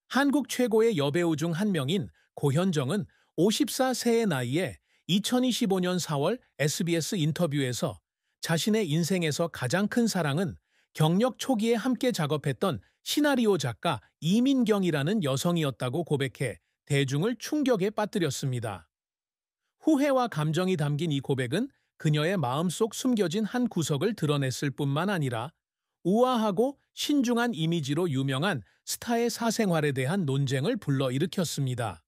한국 최고의 여배우 중 한 명인 고현정은 54세의 나이에 2025년 4월 SBS 인터뷰에서 자신의 인생에서 가장 큰 사랑은 경력 초기에 함께 작업했던 시나리오 작가 이민경이라는 여성이었다고 고백해 대중을 충격에 빠뜨렸습니다. 후회와 감정이 담긴 이 고백은 그녀의 마음속 숨겨진 한 구석을 드러냈을 뿐만 아니라 우아하고 신중한 이미지로 유명한 스타의 사생활에 대한 논쟁을 불러일으켰습니다.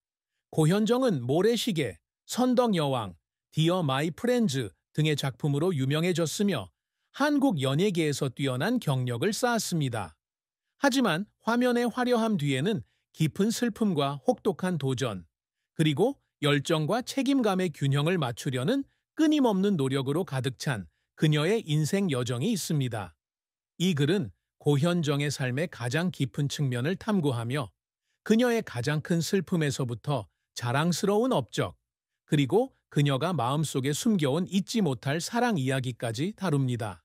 고현정은 모래시계, 선덕여왕, 디어 마이 프렌즈 등의 작품으로 유명해졌으며 한국 연예계에서 뛰어난 경력을 쌓았습니다. 하지만 화면의 화려함 뒤에는 깊은 슬픔과 혹독한 도전, 그리고 열정과 책임감의 균형을 맞추려는 끊임없는 노력으로 가득 찬 그녀의 인생 여정이 있습니다. 이 글은 고현정의 삶의 가장 깊은 측면을 탐구하며 그녀의 가장 큰 슬픔에서부터 자랑스러운 업적, 그리고 그녀가 마음속에 숨겨온 잊지 못할 사랑 이야기까지 다룹니다.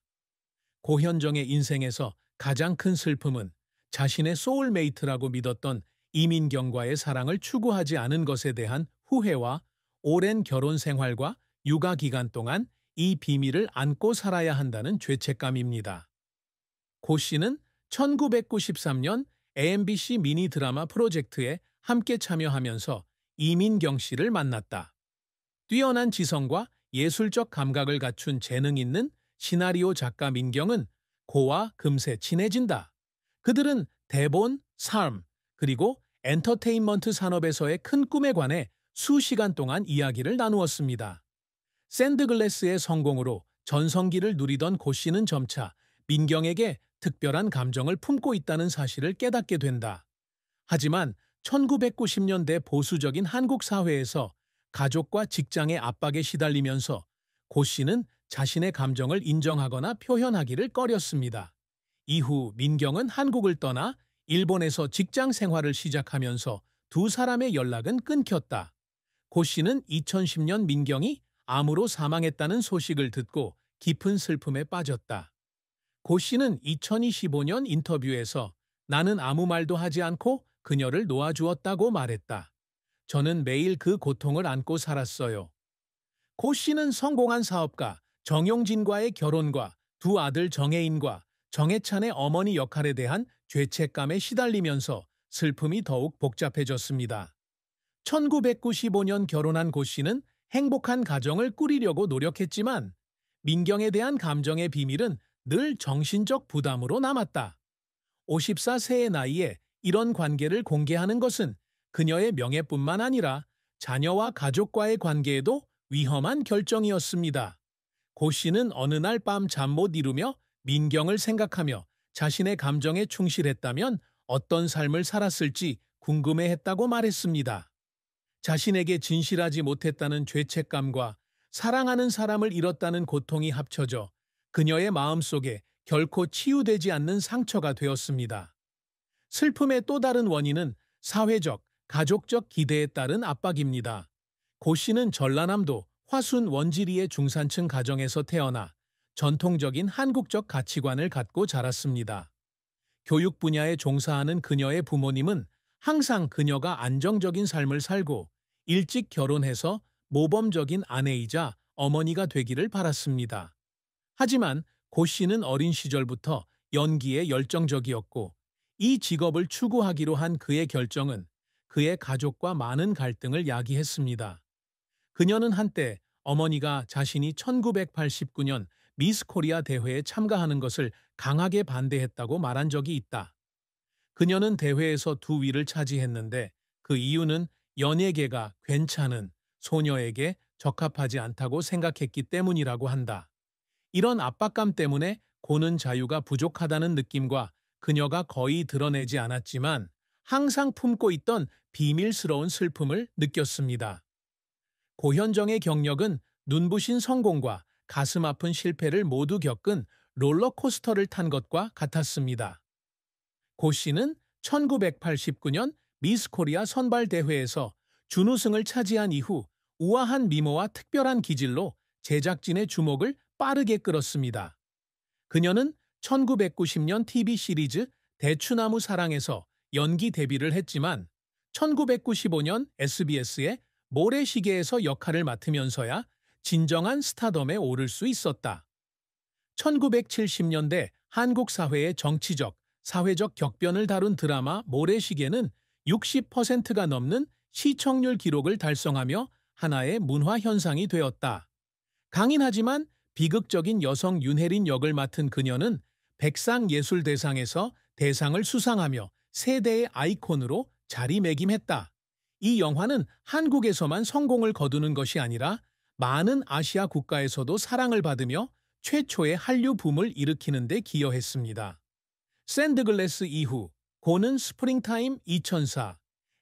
고현정의 인생에서 가장 큰 슬픔은 자신의 소울메이트라고 믿었던 이민경과의 사랑을 추구하지 않은 것에 대한 후회와 오랜 결혼 생활과 육아 기간 동안 이 비밀을 안고 살아야 한다는 죄책감입니다. 고 씨는 1993년 MBC 미니 드라마 프로젝트에 함께 참여하면서 이민경 씨를 만났다. 뛰어난 지성과 예술적 감각을 갖춘 재능 있는 시나리오 작가 민경은 고와 금세 친해진다. 그들은 대본, 삶, 그리고 엔터테인먼트 산업에서의 큰 꿈에 관해 수시간 동안 이야기를 나누었습니다. 샌드글래스의 성공으로 전성기를 누리던 고 씨는 점차 민경에게 특별한 감정을 품고 있다는 사실을 깨닫게 된다. 하지만 1990년대 보수적인 한국 사회에서 가족과 직장의 압박에 시달리면서 고 씨는 자신의 감정을 인정하거나 표현하기를 꺼렸습니다. 이후 민경은 한국을 떠나 일본에서 직장 생활을 시작하면서 두 사람의 연락은 끊겼다. 고 씨는 2010년 민경이 암으로 사망했다는 소식을 듣고 깊은 슬픔에 빠졌다. 고 씨는 2025년 인터뷰에서 나는 아무 말도 하지 않고 그녀를 놓아주었다고 말했다. 저는 매일 그 고통을 안고 살았어요. 고 씨는 성공한 사업가 정용진과의 결혼과 두 아들 정혜인과 정혜찬의 어머니 역할에 대한 죄책감에 시달리면서 슬픔이 더욱 복잡해졌습니다. 1995년 결혼한 고 씨는 행복한 가정을 꾸리려고 노력했지만 민경에 대한 감정의 비밀은 늘 정신적 부담으로 남았다. 54세의 나이에 이런 관계를 공개하는 것은 그녀의 명예뿐만 아니라 자녀와 가족과의 관계에도 위험한 결정이었습니다. 고 씨는 어느 날 밤 잠 못 이루며 민경을 생각하며 자신의 감정에 충실했다면 어떤 삶을 살았을지 궁금해했다고 말했습니다. 자신에게 진실하지 못했다는 죄책감과 사랑하는 사람을 잃었다는 고통이 합쳐져 그녀의 마음속에 결코 치유되지 않는 상처가 되었습니다. 슬픔의 또 다른 원인은 사회적, 가족적 기대에 따른 압박입니다. 고 씨는 전라남도 화순 원지리의 중산층 가정에서 태어나 전통적인 한국적 가치관을 갖고 자랐습니다. 교육 분야에 종사하는 그녀의 부모님은 항상 그녀가 안정적인 삶을 살고 일찍 결혼해서 모범적인 아내이자 어머니가 되기를 바랐습니다. 하지만 고 씨는 어린 시절부터 연기에 열정적이었고 이 직업을 추구하기로 한 그의 결정은 그의 가족과 많은 갈등을 야기했습니다. 그녀는 한때 어머니가 자신이 1989년 미스 코리아 대회에 참가하는 것을 강하게 반대했다고 말한 적이 있다. 그녀는 대회에서 두 위를 차지했는데 그 이유는 연예계가 괜찮은 소녀에게 적합하지 않다고 생각했기 때문이라고 한다. 이런 압박감 때문에 고는 자유가 부족하다는 느낌과 그녀가 거의 드러내지 않았지만 항상 품고 있던 비밀스러운 슬픔을 느꼈습니다. 고현정의 경력은 눈부신 성공과 가슴 아픈 실패를 모두 겪은 롤러코스터를 탄 것과 같았습니다. 고 씨는 1989년 미스 코리아 선발대회에서 준우승을 차지한 이후 우아한 미모와 특별한 기질로 제작진의 주목을 빠르게 끌었습니다. 그녀는 1990년 TV 시리즈 대추나무 사랑에서 연기 데뷔를 했지만 1995년 SBS의 모래시계에서 역할을 맡으면서야 진정한 스타덤에 오를 수 있었다. 1970년대 한국 사회의 정치적, 사회적 격변을 다룬 드라마 모래시계는 60%가 넘는 시청률 기록을 달성하며 하나의 문화 현상이 되었다. 강인하지만 비극적인 여성 윤혜린 역을 맡은 그녀는 백상예술대상에서 대상을 수상하며 세대의 아이콘으로 자리매김했다. 이 영화는 한국에서만 성공을 거두는 것이 아니라 많은 아시아 국가에서도 사랑을 받으며 최초의 한류 붐을 일으키는 데 기여했습니다. 샌드글래스 이후 고는 스프링타임 2004,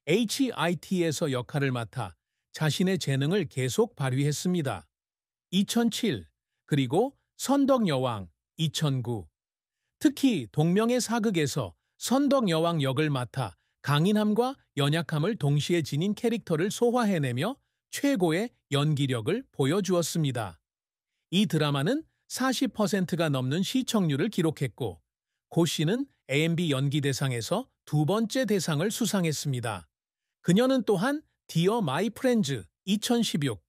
HIT에서 역할을 맡아 자신의 재능을 계속 발휘했습니다. 2007, 그리고 선덕여왕 2009. 특히 동명의 사극에서 선덕여왕 역을 맡아 강인함과 연약함을 동시에 지닌 캐릭터를 소화해내며 최고의 연기력을 보여주었습니다. 이 드라마는 40%가 넘는 시청률을 기록했고 고 씨는 AMB 연기대상에서 두 번째 대상을 수상했습니다. 그녀는 또한 디어 마이 프렌즈 2016,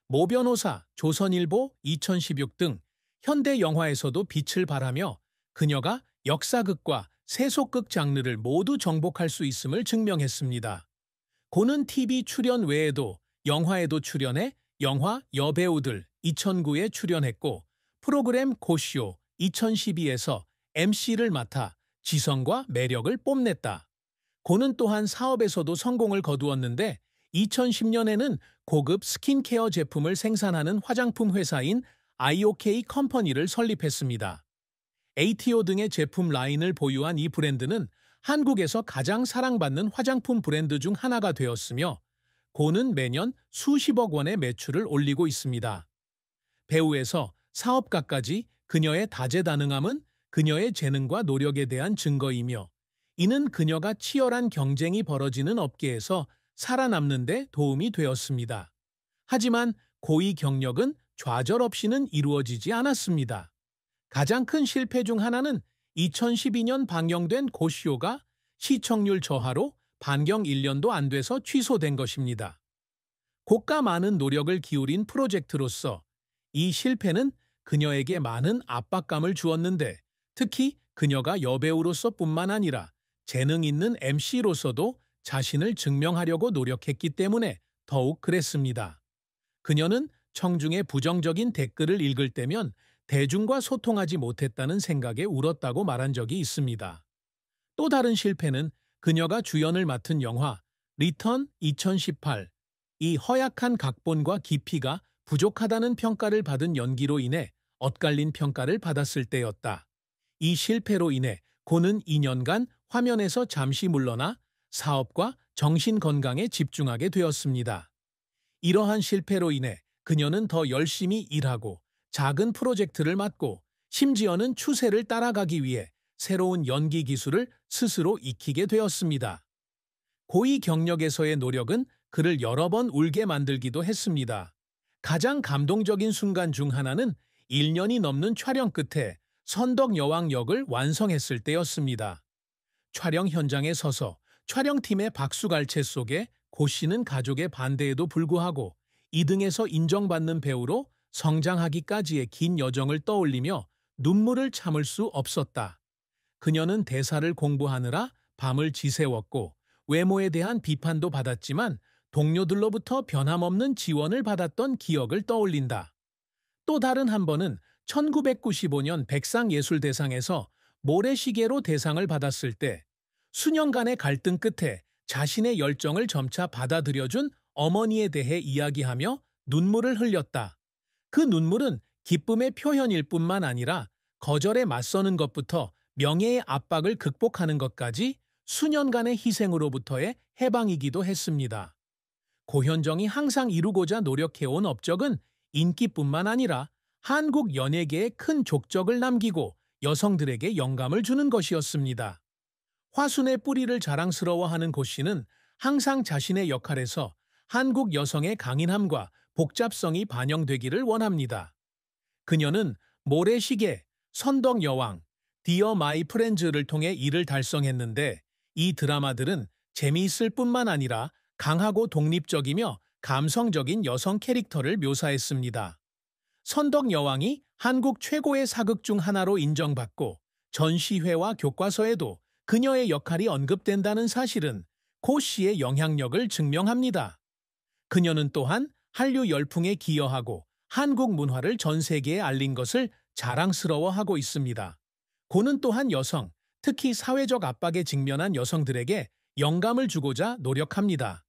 모변호사 조선일보 2016 등 현대 영화에서도 빛을 발하며 그녀가 역사극과 세속극 장르를 모두 정복할 수 있음을 증명했습니다. 고는 TV 출연 외에도 영화에도 출연해 영화 여배우들 2009에 출연했고 프로그램 고쇼 2012에서 MC를 맡아 지성과 매력을 뽐냈다. 고는 또한 사업에서도 성공을 거두었는데 2010년에는 고급 스킨케어 제품을 생산하는 화장품 회사인 IOK 컴퍼니를 설립했습니다. ATO 등의 제품 라인을 보유한 이 브랜드는 한국에서 가장 사랑받는 화장품 브랜드 중 하나가 되었으며 고는 매년 수십억 원의 매출을 올리고 있습니다. 배우에서 사업가까지 그녀의 다재다능함은 그녀의 재능과 노력에 대한 증거이며 이는 그녀가 치열한 경쟁이 벌어지는 업계에서 살아남는 데 도움이 되었습니다. 하지만 고의 경력은 좌절 없이는 이루어지지 않았습니다. 가장 큰 실패 중 하나는 2012년 방영된 고쇼가 시청률 저하로 반경 1년도 안 돼서 취소된 것입니다. 고가 많은 노력을 기울인 프로젝트로서 이 실패는 그녀에게 많은 압박감을 주었는데 특히 그녀가 여배우로서 뿐만 아니라 재능 있는 MC로서도 자신을 증명하려고 노력했기 때문에 더욱 그랬습니다. 그녀는 청중의 부정적인 댓글을 읽을 때면 대중과 소통하지 못했다는 생각에 울었다고 말한 적이 있습니다. 또 다른 실패는 그녀가 주연을 맡은 영화 리턴 2018, 이 허약한 각본과 깊이가 부족하다는 평가를 받은 연기로 인해 엇갈린 평가를 받았을 때였다. 이 실패로 인해 고는 2년간 화면에서 잠시 물러나 사업과 정신 건강에 집중하게 되었습니다. 이러한 실패로 인해 그녀는 더 열심히 일하고 작은 프로젝트를 맡고 심지어는 추세를 따라가기 위해 새로운 연기 기술을 스스로 익히게 되었습니다. 고의 경력에서의 노력은 그를 여러 번 울게 만들기도 했습니다. 가장 감동적인 순간 중 하나는 1년이 넘는 촬영 끝에 선덕여왕 역을 완성했을 때였습니다. 촬영 현장에 서서 촬영팀의 박수갈채 속에 고 씨는 가족의 반대에도 불구하고 2등에서 인정받는 배우로 성장하기까지의 긴 여정을 떠올리며 눈물을 참을 수 없었다. 그녀는 대사를 공부하느라 밤을 지새웠고 외모에 대한 비판도 받았지만 동료들로부터 변함없는 지원을 받았던 기억을 떠올린다. 또 다른 한 번은 1995년 백상예술대상에서 모래시계로 대상을 받았을 때 수년간의 갈등 끝에 자신의 열정을 점차 받아들여준 어머니에 대해 이야기하며 눈물을 흘렸다. 그 눈물은 기쁨의 표현일 뿐만 아니라 거절에 맞서는 것부터 명예의 압박을 극복하는 것까지 수년간의 희생으로부터의 해방이기도 했습니다. 고현정이 항상 이루고자 노력해온 업적은 인기뿐만 아니라 한국 연예계에 큰 족적을 남기고 여성들에게 영감을 주는 것이었습니다. 화순의 뿌리를 자랑스러워하는 고 씨는 항상 자신의 역할에서 한국 여성의 강인함과 복잡성이 반영되기를 원합니다. 그녀는 모래시계, 선덕여왕, 디어 마이 프렌즈를 통해 이를 달성했는데 이 드라마들은 재미있을 뿐만 아니라 강하고 독립적이며 감성적인 여성 캐릭터를 묘사했습니다. 선덕 여왕이 한국 최고의 사극 중 하나로 인정받고 전시회와 교과서에도 그녀의 역할이 언급된다는 사실은 고 씨의 영향력을 증명합니다. 그녀는 또한 한류 열풍에 기여하고 한국 문화를 전 세계에 알린 것을 자랑스러워하고 있습니다. 고는 또한 여성, 특히 사회적 압박에 직면한 여성들에게 영감을 주고자 노력합니다.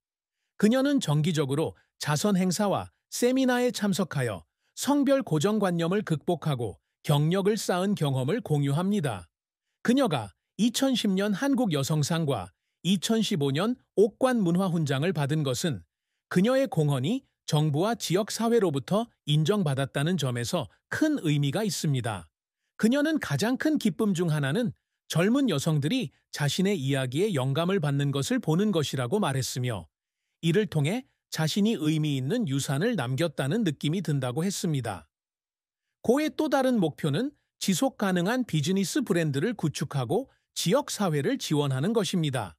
그녀는 정기적으로 자선 행사와 세미나에 참석하여 성별 고정관념을 극복하고 경력을 쌓은 경험을 공유합니다. 그녀가 2010년 한국 여성상과 2015년 옥관 문화훈장을 받은 것은 그녀의 공헌이 정부와 지역사회로부터 인정받았다는 점에서 큰 의미가 있습니다. 그녀는 가장 큰 기쁨 중 하나는 젊은 여성들이 자신의 이야기에 영감을 받는 것을 보는 것이라고 말했으며, 이를 통해 자신이 의미 있는 유산을 남겼다는 느낌이 든다고 했습니다. 고의 또 다른 목표는 지속 가능한 비즈니스 브랜드를 구축하고 지역사회를 지원하는 것입니다.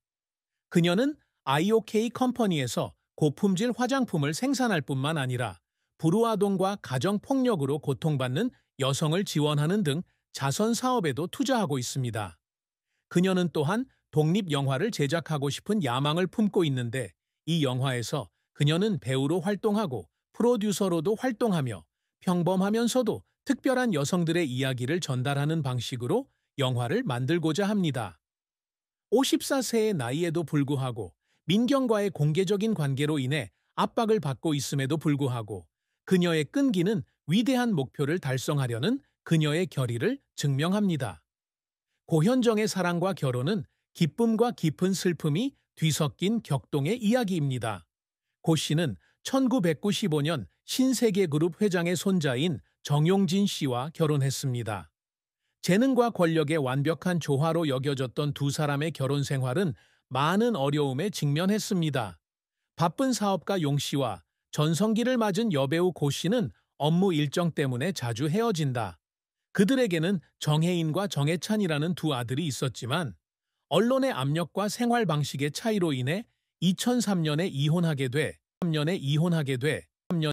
그녀는 IOK 컴퍼니에서 고품질 화장품을 생산할 뿐만 아니라 불우아동과 가정폭력으로 고통받는 여성을 지원하는 등 자선 사업에도 투자하고 있습니다. 그녀는 또한 독립영화를 제작하고 싶은 야망을 품고 있는데, 이 영화에서 그녀는 배우로 활동하고 프로듀서로도 활동하며 평범하면서도 특별한 여성들의 이야기를 전달하는 방식으로 영화를 만들고자 합니다. 54세의 나이에도 불구하고 민경과의 공개적인 관계로 인해 압박을 받고 있음에도 불구하고 그녀의 끈기는 위대한 목표를 달성하려는 그녀의 결의를 증명합니다. 고현정의 사랑과 결혼은 기쁨과 깊은 슬픔이 뒤섞인 격동의 이야기입니다. 고 씨는 1995년 신세계그룹 회장의 손자인 정용진 씨와 결혼했습니다. 재능과 권력의 완벽한 조화로 여겨졌던 두 사람의 결혼 생활은 많은 어려움에 직면했습니다. 바쁜 사업가 용 씨와 전성기를 맞은 여배우 고 씨는 업무 일정 때문에 자주 헤어진다. 그들에게는 정혜인과 정혜찬이라는 두 아들이 있었지만 언론의 압력과 생활 방식의 차이로 인해 2003년에 이혼하게 돼